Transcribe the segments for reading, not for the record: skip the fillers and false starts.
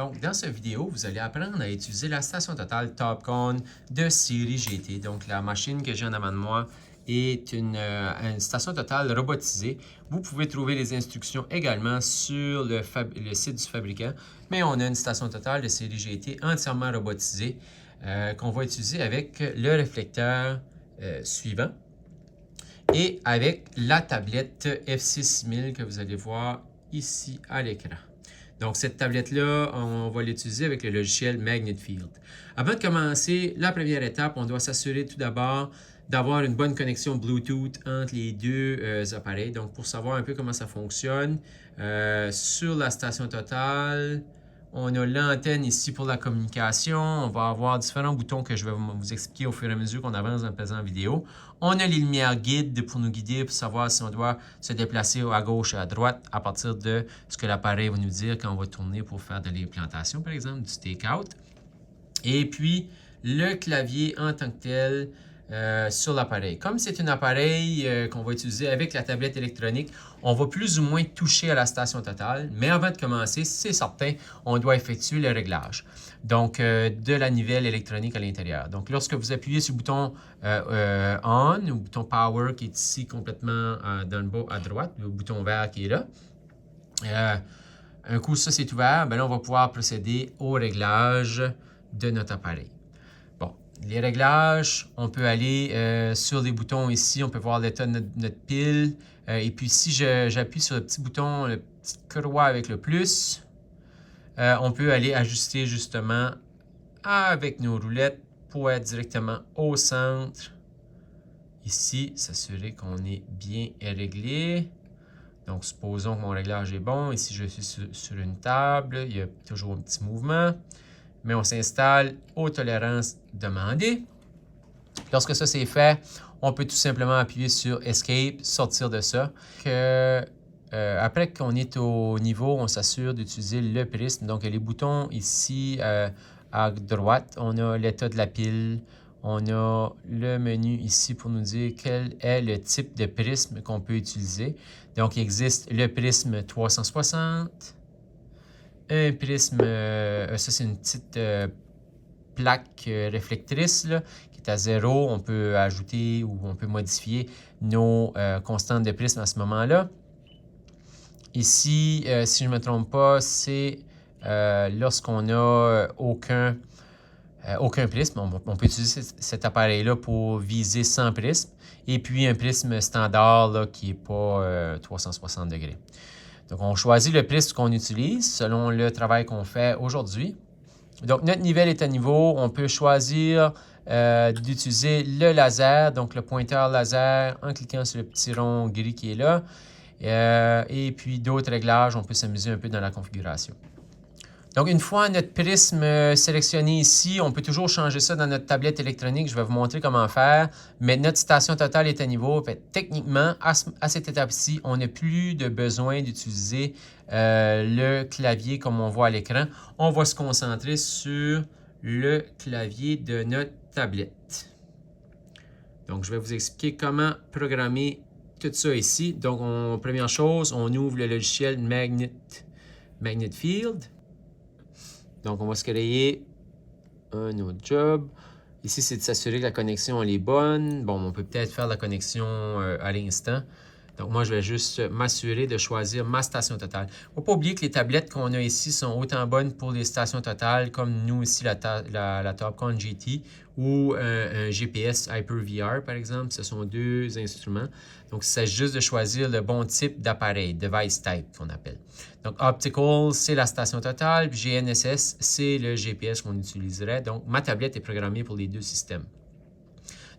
Donc, dans cette vidéo, vous allez apprendre à utiliser la station totale Topcon de série GT. Donc, la machine que j'ai en avant de moi est une station totale robotisée. Vous pouvez trouver les instructions également sur le site du fabricant. Mais on a une station totale de série GT entièrement robotisée qu'on va utiliser avec le réflecteur suivant et avec la tablette F6000 que vous allez voir ici à l'écran. Donc, cette tablette-là, on va l'utiliser avec le logiciel Magnet Field. Avant de commencer, la première étape, on doit s'assurer tout d'abord d'avoir une bonne connexion Bluetooth entre les deux appareils. Donc, pour savoir un peu comment ça fonctionne, sur la station totale, on a l'antenne ici pour la communication. On va avoir différents boutons que je vais vous expliquer au fur et à mesure qu'on avance dans la présente vidéo. On a les lumières guides pour nous guider, pour savoir si on doit se déplacer à gauche et à droite à partir de ce que l'appareil va nous dire quand on va tourner pour faire de l'implantation, par exemple, du take-out. Et puis, le clavier en tant que tel sur l'appareil. Comme c'est un appareil qu'on va utiliser avec la tablette électronique, on va plus ou moins toucher à la station totale. Mais avant de commencer, c'est certain, on doit effectuer le réglage. Donc, de la nivelle électronique à l'intérieur. Donc, lorsque vous appuyez sur le bouton On, ou le bouton Power qui est ici complètement dans le bas à droite, le bouton vert qui est là, un coup ça c'est ouvert, bien là, on va pouvoir procéder au réglage de notre appareil. Bon, les réglages, on peut aller sur les boutons ici, on peut voir l'état de notre pile. Et puis si j'appuie sur le petit bouton, la petite croix avec le plus, on peut aller ajuster justement avec nos roulettes pour être directement au centre. Ici, s'assurer qu'on est bien réglé. Donc, supposons que mon réglage est bon. Ici, je suis sur une table. Il y a toujours un petit mouvement. Mais on s'installe aux tolérances demandées. Lorsque ça c'est fait, on peut tout simplement appuyer sur Escape, sortir de ça. Après qu'on est au niveau, on s'assure d'utiliser le prisme. Donc, les boutons ici à droite, on a l'état de la pile. On a le menu ici pour nous dire quel est le type de prisme qu'on peut utiliser. Donc, il existe le prisme 360, un prisme, ça c'est une petite plaque réflectrice là, qui est à 0. On peut ajouter ou on peut modifier nos constantes de prisme à ce moment-là. Ici, si je ne me trompe pas, c'est lorsqu'on n'a aucun prisme. On peut utiliser cet appareil-là pour viser sans prisme. Et puis un prisme standard là, qui n'est pas 360 degrés. Donc, on choisit le prisme qu'on utilise selon le travail qu'on fait aujourd'hui. Donc, notre nivelle est à niveau. On peut choisir d'utiliser le laser, donc le pointeur laser, en cliquant sur le petit rond gris qui est là. Et puis, d'autres réglages, on peut s'amuser un peu dans la configuration. Donc, une fois notre prisme sélectionné ici, on peut toujours changer ça dans notre tablette électronique. Je vais vous montrer comment faire. Mais notre station totale est à niveau. Fait, techniquement, à cette étape-ci, on n'a plus de besoin d'utiliser le clavier comme on voit à l'écran. On va se concentrer sur le clavier de notre tablette. Donc, je vais vous expliquer comment programmer tout ça ici. Donc, première chose, on ouvre le logiciel Magnet Field. Donc, on va se créer un autre job. Ici, c'est de s'assurer que la connexion elle est bonne. Bon, on peut peut-être faire la connexion à l'instant. Donc, moi, je vais juste m'assurer de choisir ma station totale. Il ne faut pas oublier que les tablettes qu'on a ici sont autant bonnes pour les stations totales, comme nous ici, la Topcon GT ou un GPS HyperVR, par exemple. Ce sont deux instruments. Donc, il s'agit juste de choisir le bon type d'appareil, device type qu'on appelle. Donc, Optical, c'est la station totale, puis GNSS, c'est le GPS qu'on utiliserait. Donc, ma tablette est programmée pour les deux systèmes.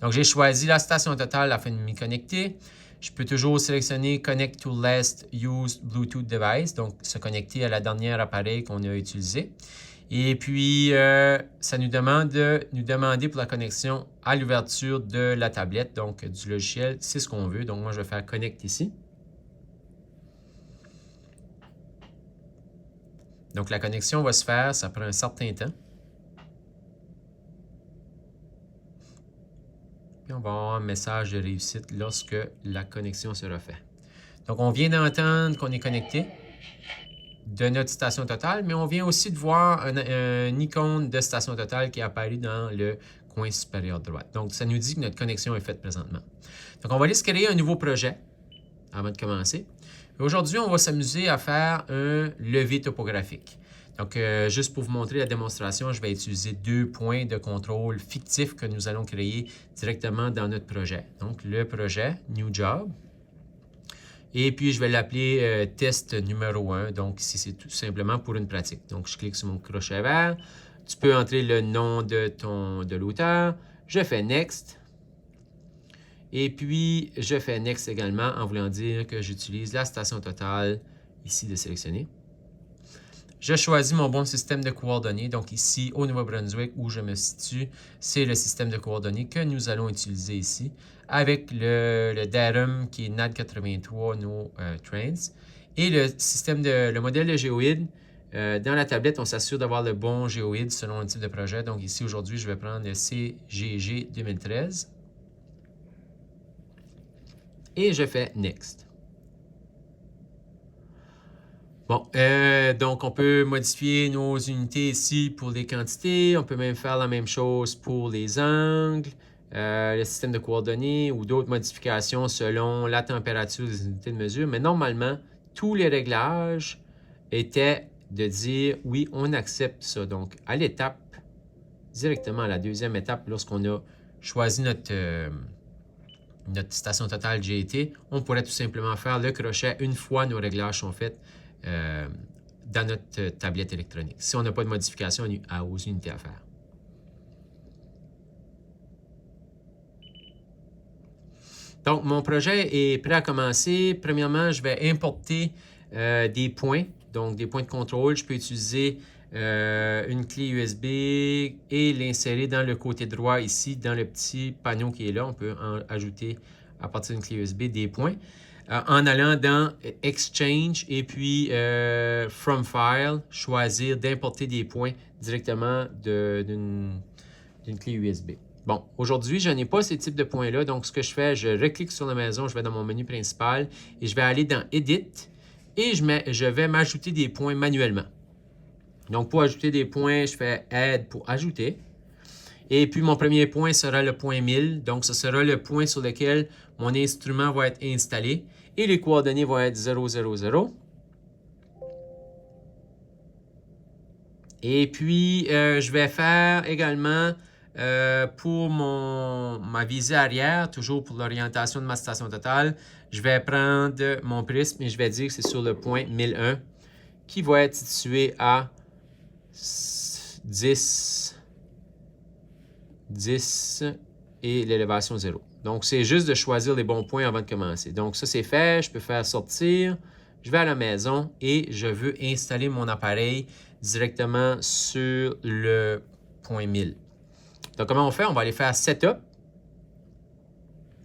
Donc, j'ai choisi la station totale afin de m'y connecter. Je peux toujours sélectionner Connect to Last Used Bluetooth Device, donc se connecter à la dernière appareil qu'on a utilisé. Et puis, ça nous demande de nous demander pour la connexion à l'ouverture de la tablette, donc du logiciel, c'est ce qu'on veut. Donc, moi, je vais faire Connect ici. Donc, la connexion va se faire, ça prend un certain temps. Puis, on va avoir un message de réussite lorsque la connexion sera faite. Donc, on vient d'entendre qu'on est connecté. de notre station totale, mais on vient aussi de voir une icône de station totale qui est apparue dans le coin supérieur droit. Donc, ça nous dit que notre connexion est faite présentement. Donc, on va aller se créer un nouveau projet avant de commencer. Aujourd'hui, on va s'amuser à faire un levé topographique. Donc, juste pour vous montrer la démonstration, je vais utiliser 2 points de contrôle fictifs que nous allons créer directement dans notre projet. Donc, le projet, New Job. Et puis, je vais l'appeler test numéro 1. Donc, ici, c'est tout simplement pour une pratique. Donc, je clique sur mon crochet vert. Tu peux entrer le nom de l'auteur. Je fais Next. Et puis, je fais Next également en voulant dire que j'utilise la station totale ici de sélectionner. Je choisis mon bon système de coordonnées. Donc ici, au Nouveau-Brunswick, où je me situe, c'est le système de coordonnées que nous allons utiliser ici avec le datum qui est NAD83 No Trains. Et le modèle de géoïde. Dans la tablette, on s'assure d'avoir le bon géoïde selon le type de projet. Donc ici, aujourd'hui, je vais prendre le CGG 2013. Et je fais Next. Bon, donc on peut modifier nos unités ici pour les quantités. On peut même faire la même chose pour les angles, le système de coordonnées ou d'autres modifications selon la température des unités de mesure. Mais normalement, tous les réglages étaient de dire oui, on accepte ça. Donc, à l'étape, directement à la deuxième étape, lorsqu'on a choisi notre station totale GT, on pourrait tout simplement faire le crochet une fois nos réglages sont faits dans notre tablette électronique, si on n'a pas de modification aux unités à faire. Donc, mon projet est prêt à commencer. Premièrement, je vais importer des points, donc des points de contrôle. Je peux utiliser une clé USB et l'insérer dans le côté droit ici, dans le petit panneau qui est là. On peut ajouter à partir d'une clé USB des points. En allant dans Exchange et puis From File, choisir d'importer des points directement d'une clé USB. Bon, aujourd'hui, je n'ai pas ces types de points-là. Donc, ce que je fais, je reclique sur la maison, je vais dans mon menu principal et je vais aller dans Edit et je vais m'ajouter des points manuellement. Donc, pour ajouter des points, je fais Add pour ajouter. Et puis, mon premier point sera le point 1000. Donc, ce sera le point sur lequel mon instrument va être installé. Et les coordonnées vont être 000. Et puis, je vais faire également pour ma visée arrière, toujours pour l'orientation de ma station totale, je vais prendre mon prisme et je vais dire que c'est sur le point 1001 qui va être situé à 10 et l'élévation 0. Donc, c'est juste de choisir les bons points avant de commencer. Donc, ça, c'est fait. Je peux faire sortir. Je vais à la maison et je veux installer mon appareil directement sur le point 1000. Donc, comment on fait? On va aller faire Setup.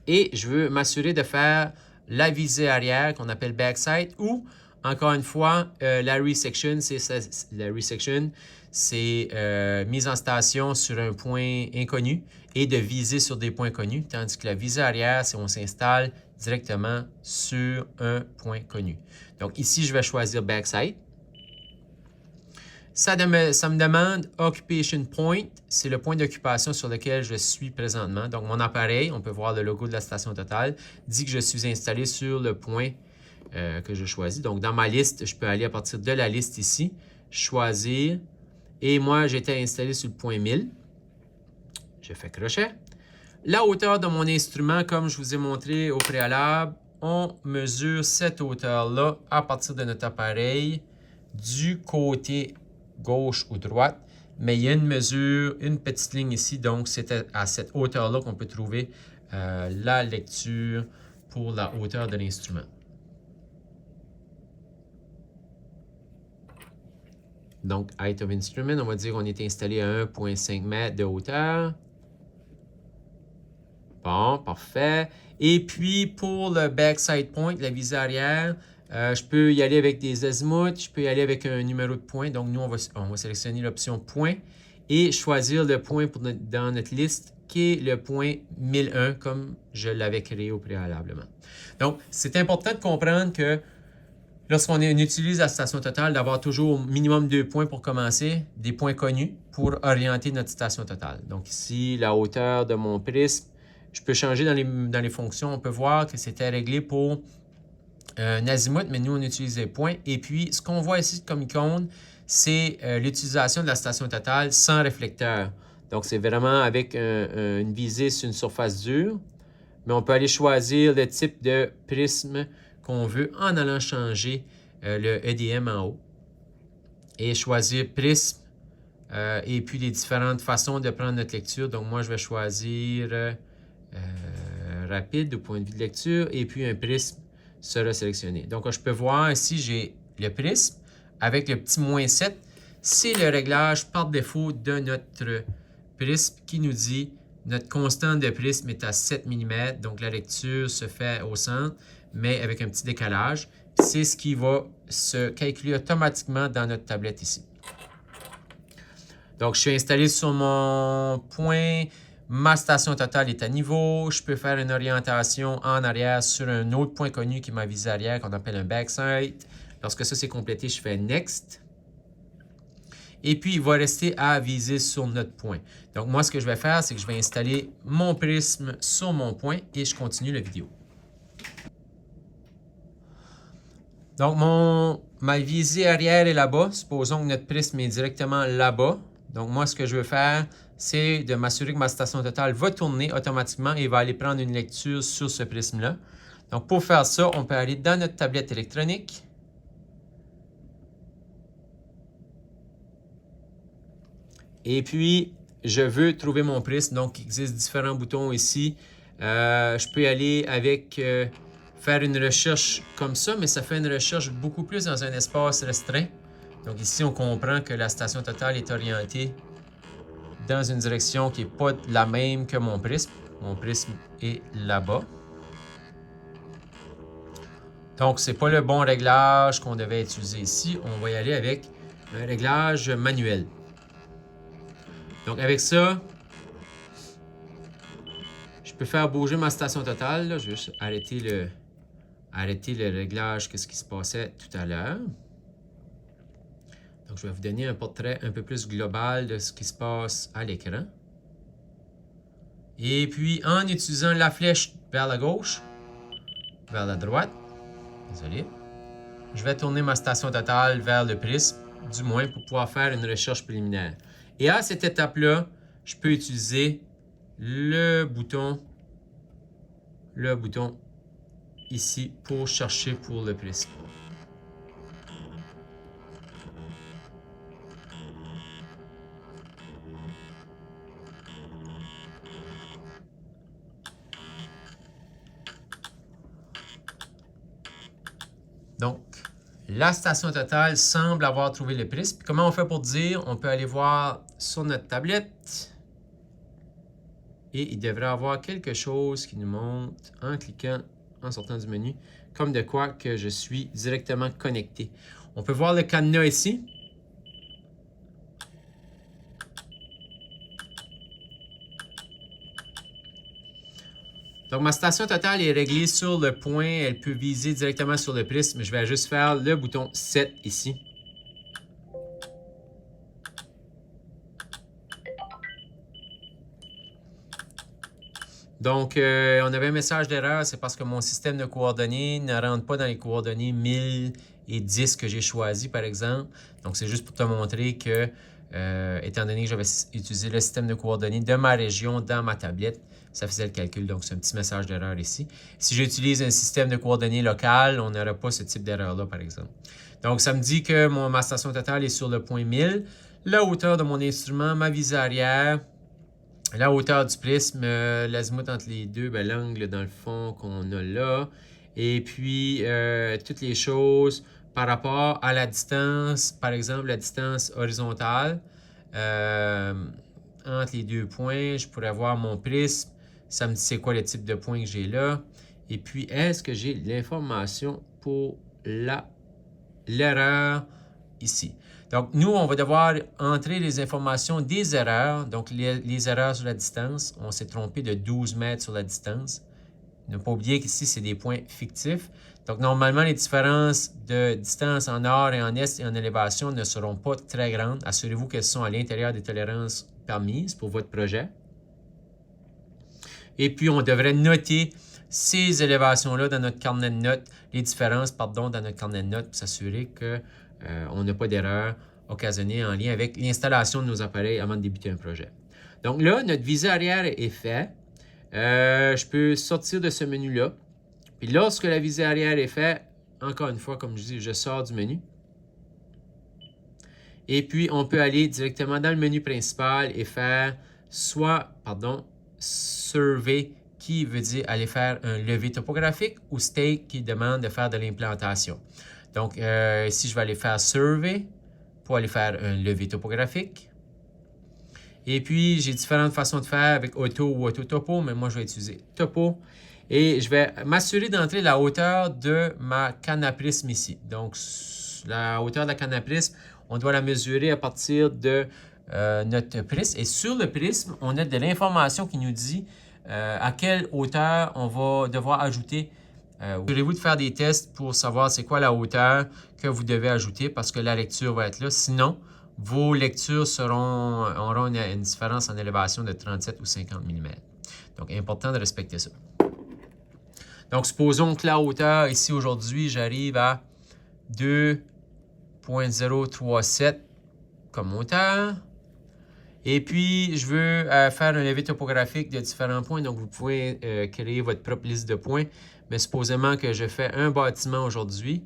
Et je veux m'assurer de faire la visée arrière qu'on appelle Backside ou, encore une fois, la Resection. C'est mise en station sur un point inconnu et de viser sur des points connus, tandis que la visée arrière, c'est on s'installe directement sur un point connu. Donc ici, je vais choisir Backside. Ça me demande Occupation Point, c'est le point d'occupation sur lequel je suis présentement. Donc mon appareil, on peut voir le logo de la station totale, dit que je suis installé sur le point que je choisis. Donc dans ma liste, je peux aller à partir de la liste ici, choisir. Et moi, j'étais installé sur le point 1000. Je fais crochet. La hauteur de mon instrument, comme je vous ai montré au préalable, on mesure cette hauteur-là à partir de notre appareil du côté gauche ou droite. Mais il y a une mesure, une petite ligne ici. Donc, c'est à cette hauteur-là qu'on peut trouver la lecture pour la hauteur de l'instrument. Donc, Height of Instrument, on va dire qu'on est installé à 1,5 m de hauteur. Bon, parfait. Et puis, pour le Backside Point, la visée arrière, je peux y aller avec des azimuths, je peux y aller avec un numéro de point. Donc, nous, on va sélectionner l'option point et choisir le point dans notre liste qui est le point 1001, comme je l'avais créé au préalablement. Donc, c'est important de comprendre que Lorsqu'on utilise la station totale, d'avoir toujours au minimum 2 points pour commencer, des points connus pour orienter notre station totale. Donc ici, la hauteur de mon prisme, je peux changer dans les fonctions. On peut voir que c'était réglé pour un azimut, mais nous, on utilise les points. Et puis, ce qu'on voit ici comme icône, c'est l'utilisation de la station totale sans réflecteur. Donc, c'est vraiment avec une visée sur une surface dure. Mais on peut aller choisir le type de prisme qu'on veut en allant changer le EDM en haut. Et choisir prisme et puis les différentes façons de prendre notre lecture. Donc, moi, je vais choisir rapide au point de vue de lecture et puis un prisme sera sélectionné. Donc, je peux voir ici, j'ai le prisme avec le petit -7. C'est le réglage par défaut de notre prisme qui nous dit notre constante de prisme est à 7 mm. Donc, la lecture se fait au centre, mais avec un petit décalage. C'est ce qui va se calculer automatiquement dans notre tablette ici. Donc, je suis installé sur mon point. Ma station totale est à niveau. Je peux faire une orientation en arrière sur un autre point connu qui est ma visée arrière qu'on appelle un backside. Lorsque ça c'est complété, je fais Next. Et puis, il va rester à viser sur notre point. Donc, moi, ce que je vais faire, c'est que je vais installer mon prisme sur mon point et je continue la vidéo. Donc, ma visée arrière est là-bas. Supposons que notre prisme est directement là-bas. Donc, moi, ce que je veux faire, c'est de m'assurer que ma station totale va tourner automatiquement et va aller prendre une lecture sur ce prisme-là. Donc, pour faire ça, on peut aller dans notre tablette électronique. Et puis, je veux trouver mon prisme. Donc, il existe différents boutons ici. Je peux aller avec faire une recherche comme ça, mais ça fait une recherche beaucoup plus dans un espace restreint. Donc ici, on comprend que la station totale est orientée dans une direction qui n'est pas la même que mon prisme. Mon prisme est là-bas. Donc, ce n'est pas le bon réglage qu'on devait utiliser ici. On va y aller avec un réglage manuel. Donc, avec ça, je peux faire bouger ma station totale. Là. Je vais juste arrêter le réglage, qu'est-ce qui se passait tout à l'heure. Donc, je vais vous donner un portrait un peu plus global de ce qui se passe à l'écran. Et puis, en utilisant la flèche vers la gauche, vers la droite, désolé, je vais tourner ma station totale vers le prisme, du moins pour pouvoir faire une recherche préliminaire. Et à cette étape-là, je peux utiliser le bouton ici pour chercher pour le prisme. Donc, la station totale semble avoir trouvé le prisme. Comment on fait pour dire? On peut aller voir sur notre tablette. Et il devrait y avoir quelque chose qui nous montre en cliquant, en sortant du menu, comme de quoi que je suis directement connecté. On peut voir le cadenas ici. Donc, ma station totale est réglée sur le point. Elle peut viser directement sur le prisme. Je vais juste faire le bouton 7 ici. Donc, on avait un message d'erreur. C'est parce que mon système de coordonnées ne rentre pas dans les coordonnées 1010 que j'ai choisi, par exemple. Donc, c'est juste pour te montrer que, étant donné que j'avais utilisé le système de coordonnées de ma région dans ma tablette, ça faisait le calcul. Donc, c'est un petit message d'erreur ici. Si j'utilise un système de coordonnées local, on n'aurait pas ce type d'erreur-là, par exemple. Donc, ça me dit que ma station totale est sur le point 1000. La hauteur de mon instrument, ma visée arrière, la hauteur du prisme, l'azimut entre les deux, l'angle dans le fond qu'on a là. Et puis, toutes les choses par rapport à la distance, par exemple, la distance horizontale entre les deux points. Je pourrais voir mon prisme. Ça me dit c'est quoi le type de point que j'ai là. Et puis, est-ce que j'ai l'information pour l'erreur ici? Donc, nous, on va devoir entrer les informations des erreurs. Donc, les erreurs sur la distance. On s'est trompé de 12 mètres sur la distance. Ne pas oublier qu'ici, c'est des points fictifs. Donc, normalement, les différences de distance en nord et en est et en élévation ne seront pas très grandes. Assurez-vous qu'elles sont à l'intérieur des tolérances permises pour votre projet. Et puis, on devrait noter ces élévations-là dans notre carnet de notes, les différences, pardon, dans notre carnet de notes pour s'assurer qu'on n'a pas d'erreur occasionnée en lien avec l'installation de nos appareils avant de débuter un projet. Donc là, notre visée arrière est fait. Je peux sortir de ce menu-là. Puis lorsque la visée arrière est faite, encore une fois, comme je dis, je sors du menu. Et puis, on peut aller directement dans le menu principal et faire Survey, qui veut dire aller faire un levé topographique, ou Stake, qui demande de faire de l'implantation. Donc, ici, je vais aller faire Survey pour aller faire un levé topographique. Et puis, j'ai différentes façons de faire avec Auto ou Auto Topo, mais moi, je vais utiliser Topo. Et je vais m'assurer d'entrer la hauteur de ma canne à prisme ici. Donc, la hauteur de la canne à prisme, on doit la mesurer à partir de notre prisme. Et sur le prisme, on a de l'information qui nous dit à quelle hauteur on va devoir ajouter. Assurez-vous de faire des tests pour savoir c'est quoi la hauteur que vous devez ajouter parce que la lecture va être là. Sinon, vos lectures auront une différence en élévation de 37 ou 50 mm. Donc, important de respecter ça. Donc, supposons que la hauteur, ici aujourd'hui, j'arrive à 2.037 comme hauteur. Et puis, je veux faire un levé topographique de différents points. Donc, vous pouvez créer votre propre liste de points. Mais supposément que je fais un bâtiment aujourd'hui.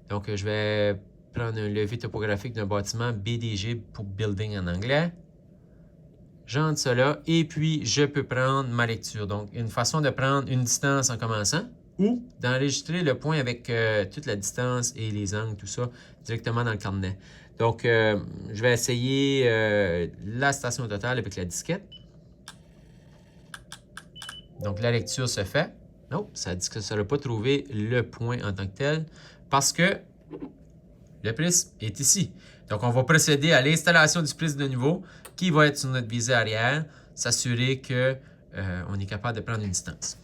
Donc, je vais prendre un levé topographique d'un bâtiment BDG pour Building en anglais. J'entre cela et puis je peux prendre ma lecture. Donc, une façon de prendre une distance en commençant ou d'enregistrer le point avec toute la distance et les angles, tout ça, directement dans le carnet. Donc, je vais essayer la station totale avec la disquette. Donc, la lecture se fait. Non, ça dit que ça n'a pas trouvé le point en tant que tel parce que le prisme est ici. Donc, on va procéder à l'installation du prisme de nouveau qui va être sur notre visée arrière, s'assurer qu'on est capable de prendre une distance.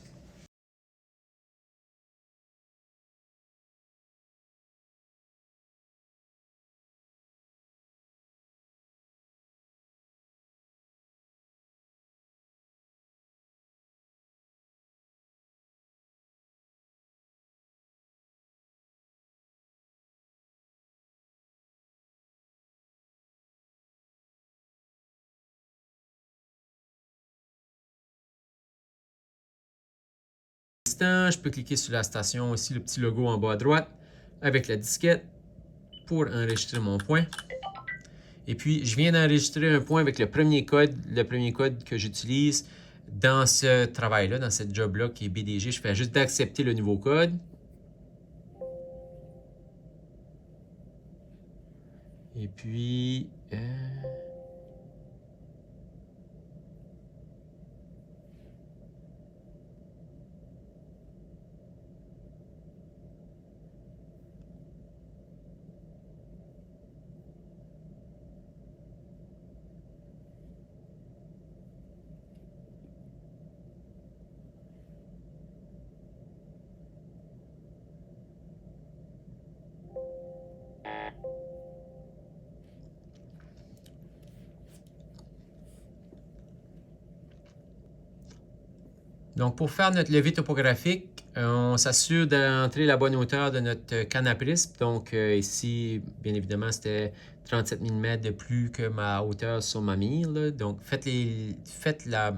Je peux cliquer sur la station aussi, le petit logo en bas à droite, avec la disquette pour enregistrer mon point. Et puis, je viens d'enregistrer un point avec le premier code que j'utilise dans ce travail-là, dans cette job-là qui est BDG. Je fais juste d'accepter le nouveau code. Et puis... Donc, pour faire notre levé topographique, on s'assure d'entrer la bonne hauteur de notre canne à prisme. Donc, ici, bien évidemment, c'était 37 mm de plus que ma hauteur sur ma mire. Là. Donc, faites la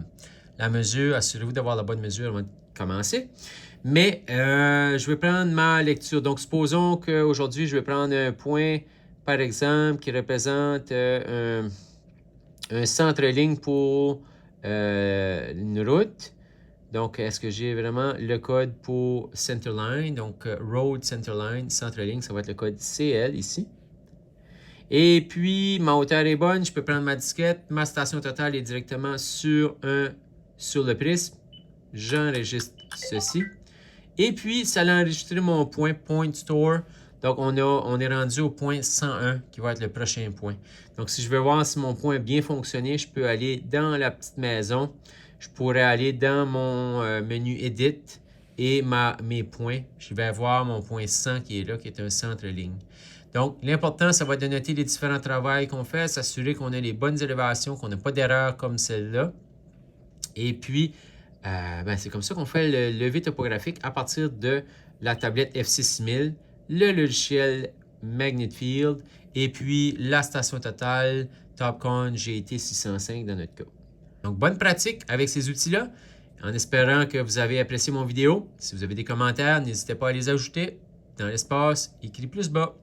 mesure. Assurez-vous d'avoir la bonne mesure avant de commencer. Mais, je vais prendre ma lecture. Donc, supposons qu'aujourd'hui, je vais prendre un point, par exemple, qui représente un centre-ligne pour une route. Donc, est-ce que j'ai vraiment le code pour Centerline? Donc, Road Centerline, centre-ligne, ça va être le code CL ici. Et puis, ma hauteur est bonne, je peux prendre ma disquette. Ma station totale est directement sur le prisme. J'enregistre ceci. Et puis, ça a enregistré mon point Store. Donc, on est rendu au point 101 qui va être le prochain point. Donc, si je veux voir si mon point a bien fonctionné, je peux aller dans la petite maison. Je pourrais aller dans mon menu Edit et mes points. Je vais avoir mon point 100 qui est là, qui est un centre-ligne. Donc, l'important, ça va être de noter les différents travaux qu'on fait, s'assurer qu'on a les bonnes élévations, qu'on n'a pas d'erreur comme celle-là. Et puis, c'est comme ça qu'on fait le levé topographique à partir de la tablette F6000, le logiciel MagnetField et puis la station totale Topcon GT605 dans notre cas. Donc, bonne pratique avec ces outils-là, en espérant que vous avez apprécié mon vidéo. Si vous avez des commentaires, n'hésitez pas à les ajouter dans l'espace écrit plus bas.